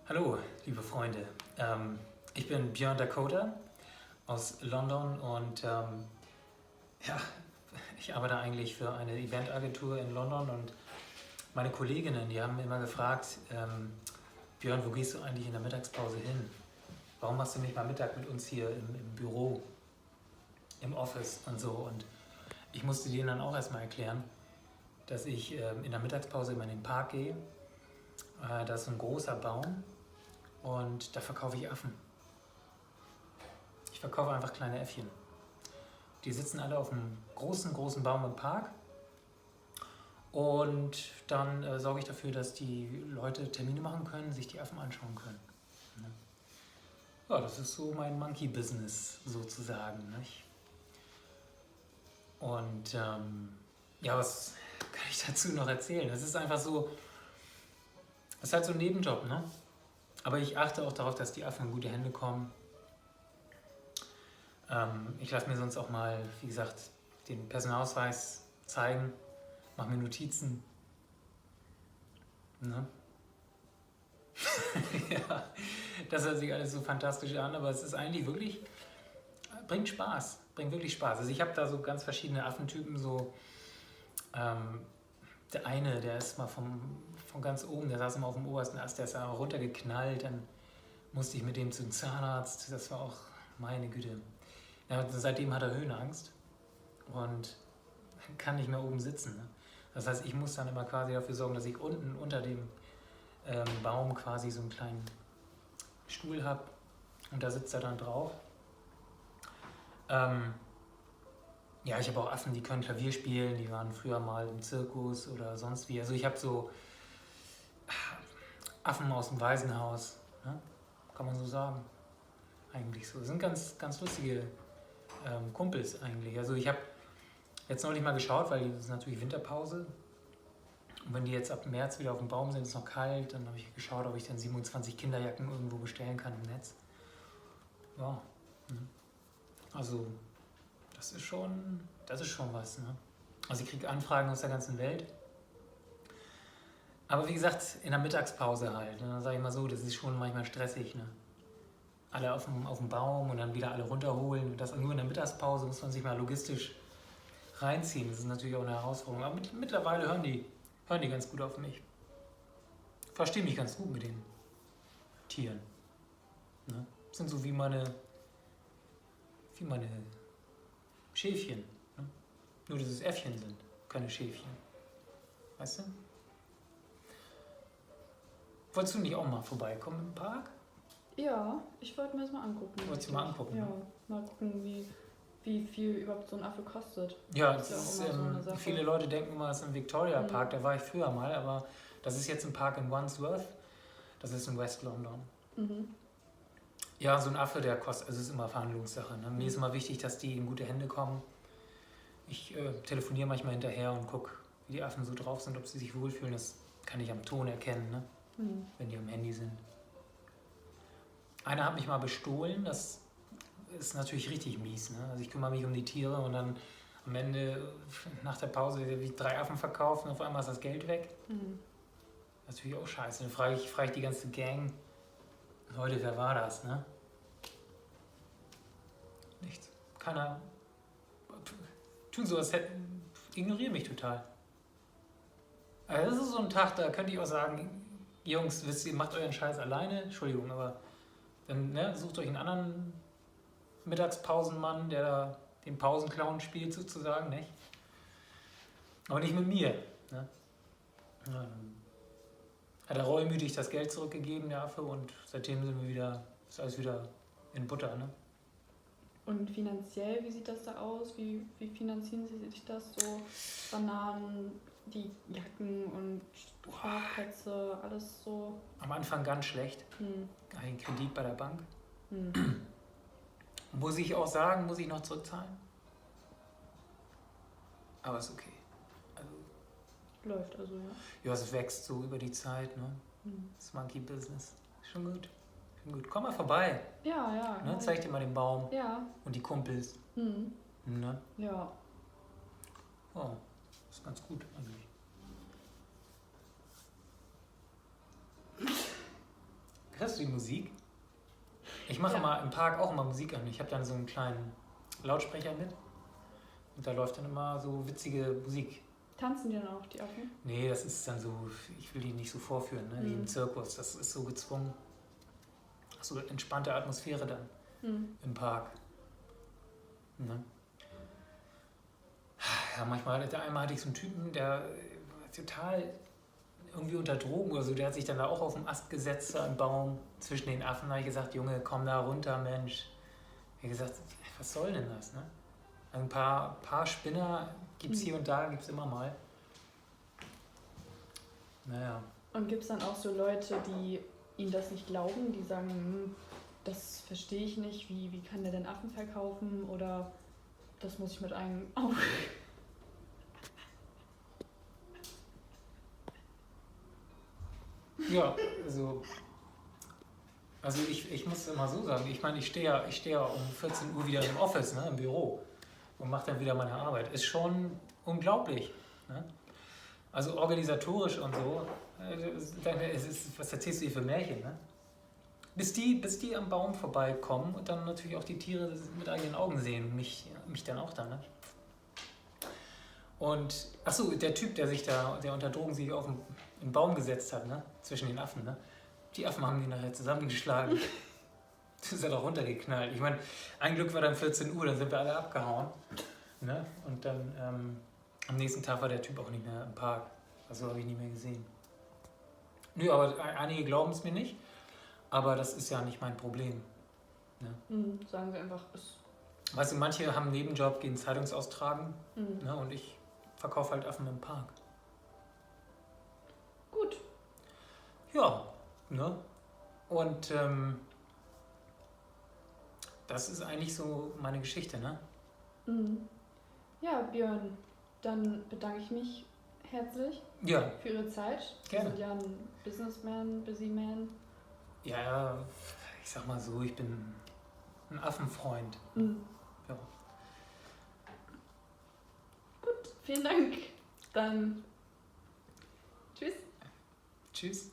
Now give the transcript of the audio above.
Hallo, liebe Freunde. Ich bin Björn Dakota aus London und ja, ich arbeite eigentlich für eine Eventagentur in London und meine Kolleginnen, die haben immer gefragt, Björn, wo gehst du eigentlich in der Mittagspause hin? Warum machst du nicht mal Mittag mit uns hier im Büro, im Office und so? Und ich musste denen dann auch erstmal erklären, dass ich in der Mittagspause immer in den Park gehe. Da ist so ein großer Baum und da verkaufe ich Affen. Ich verkaufe einfach kleine Äffchen. Die sitzen alle auf einem großen Baum im Park und dann sorge ich dafür, dass die Leute Termine machen können, sich die Affen anschauen können. Ja, das ist so mein Monkey-Business sozusagen. Nicht? Und ja, was kann ich dazu noch erzählen? Das ist einfach so, das ist halt so ein Nebenjob, ne? Aber ich achte auch darauf, dass die Affen in gute Hände kommen. Ich lasse mir sonst auch mal, wie gesagt, den Personalausweis zeigen, mache mir Notizen. Ne? Ja, das hört sich alles so fantastisch an, aber es ist eigentlich wirklich, bringt Spaß, bringt wirklich Spaß. Also ich habe da so ganz verschiedene Affentypen, so der eine, der ist mal von ganz oben, der saß immer auf dem obersten Ast, der ist da runtergeknallt, dann musste ich mit dem zum Zahnarzt, das war auch, meine Güte. Ja, seitdem hat er Höhenangst und kann nicht mehr oben sitzen. Ne? Das heißt, ich muss dann immer quasi dafür sorgen, dass ich unten unter dem Baum quasi so einen kleinen Stuhl habe und da sitzt er dann drauf. Ja, ich habe auch Affen, die können Klavier spielen, die waren früher mal im Zirkus oder sonst wie. Also ich habe so Affen aus dem Waisenhaus, ne? Kann man so sagen. Eigentlich so. Das sind ganz lustige Kumpels eigentlich. Also ich habe jetzt neulich mal geschaut, weil es ist natürlich Winterpause. Und wenn die jetzt ab März wieder auf dem Baum sind, ist es noch kalt, dann habe ich geschaut, ob ich dann 27 Kinderjacken irgendwo bestellen kann im Netz. Ja. Also das ist schon was. Ne? Also ich kriege Anfragen aus der ganzen Welt. Aber wie gesagt, in der Mittagspause halt. Ne? Dann sage ich mal so, das ist schon manchmal stressig. Ne? Alle auf dem Baum und dann wieder alle runterholen. Und das nur in der Mittagspause muss man sich mal logistisch reinziehen. Das ist natürlich auch eine Herausforderung. Aber mittlerweile hören die ganz gut auf mich. Verstehe mich ganz gut mit den Tieren. Ne? Sind so wie meine Schäfchen. Ne? Nur, dass es Äffchen sind, keine Schäfchen. Weißt du? Wolltest du nicht auch mal vorbeikommen im Park? Ja, ich wollte mir das mal angucken. Wolltest du mal angucken? Ja, Ne? mal gucken, wie viel überhaupt so ein Affe kostet. Ja, das ist ist, ja auch immer so eine Sache. viele Leute denken immer, es ist ein Victoria Park, da war ich früher mal, aber das ist jetzt ein Park in Wandsworth, das ist in West London. Mhm. Ja, so ein Affe, der kostet, also es ist immer Verhandlungssache. Ne? Mir ist immer wichtig, dass die in gute Hände kommen. Ich telefoniere manchmal hinterher und gucke, wie die Affen so drauf sind, ob sie sich wohlfühlen. Das kann ich am Ton erkennen, ne? Wenn die am Handy sind. Einer hat mich mal bestohlen, das ist natürlich richtig mies. Ne? Also ich kümmere mich um die Tiere und dann am Ende, nach der Pause, habe ich 3 Affen verkauft und auf einmal ist das Geld weg. Das ist natürlich auch scheiße. Dann frage ich die ganze Gang, Leute, wer war das? Ne? Nichts. Keiner. Tun so, als hätten. Ignorieren mich total. Also das ist so ein Tag, da könnte ich auch sagen, Jungs, wisst ihr, macht euren Scheiß alleine. Entschuldigung, aber dann sucht euch einen anderen Mittagspausenmann, der da den Pausenclown spielt sozusagen, nicht? Aber nicht mit mir. Ne? Hat er reumütig das Geld zurückgegeben, der Affe, und seitdem ist alles wieder in Butter. Ne? Und finanziell, wie sieht das da aus? Wie finanzieren Sie sich das so? Bananen, die Jacken und Schlafplätze, alles so? Am Anfang ganz schlecht. Ein Kredit bei der Bank. Muss ich auch sagen, muss ich noch zurückzahlen. Aber ist okay. Also, Läuft also, ja. ja, es wächst so über die Zeit. Ne? Das Monkey-Business. Schon gut. Komm mal vorbei. Ja. Ne? Zeig dir mal den Baum. Ja. Und die Kumpels. Ne? Ja. Oh, ist ganz gut eigentlich. hörst du die Musik? Ich mache Ja. immer im Park auch immer Musik an. Ich habe dann so einen kleinen Lautsprecher mit und da läuft dann immer so witzige Musik. Tanzen die dann auch, die Affen? Nee, das ist dann so, ich will die nicht so vorführen, ne? Wie im Zirkus. Das ist so gezwungen. So eine entspannte Atmosphäre dann im Park. Ne? Ja, manchmal, einmal hatte ich so einen Typen, der war total irgendwie unter Drogen oder so, der hat sich dann da auch auf den Ast gesetzt, da im Baum zwischen den Affen. Da habe ich gesagt, Junge, komm da runter, Mensch. Ich habe gesagt, was soll denn das, ne? Also ein paar Spinner gibt es hier und da, gibt es immer mal. Naja. Und gibt es dann auch so Leute, die ihnen das nicht glauben, die sagen, das verstehe ich nicht, wie kann der denn Affen verkaufen oder das muss ich mit einem auf. Ja, also ich muss immer so sagen, ich meine, ich stehe ja um 14 Uhr wieder im Office, ne, im Büro und mache dann wieder meine Arbeit. Ist schon unglaublich. Ne? Also organisatorisch und so, was erzählst du hier für Märchen, ne? Bis die am Baum vorbeikommen und dann natürlich auch die Tiere mit eigenen Augen sehen, mich dann auch da, ne? Und, achso, der Typ, der unter Drogen sich auf den Baum gesetzt hat, ne? Zwischen den Affen, ne? Die Affen haben ihn nachher zusammengeschlagen. Das ist ja doch runtergeknallt. Ich meine, ein Glück war dann 14 Uhr, dann sind wir alle abgehauen. Ne? Und dann am nächsten Tag war der Typ auch nicht mehr im Park. Also habe ich nicht mehr gesehen. Nö, aber einige glauben es mir nicht. Aber das ist ja nicht mein Problem. Ne? Sagen sie einfach, Weißt du, manche haben einen Nebenjob, gehen Zeitungsaustragen. Ne? Und ich verkaufe halt Affen im Park. Gut. Ja, ne? Und das ist eigentlich so meine Geschichte, ne? Ja, Björn, dann bedanke ich mich herzlich Ja, für Ihre Zeit. gerne. Sie sind ja ein Businessman, Busy Man. Ja, ich sag mal so, ich bin ein Affenfreund. Ja. Gut, vielen Dank. Dann tschüss. Tschüss.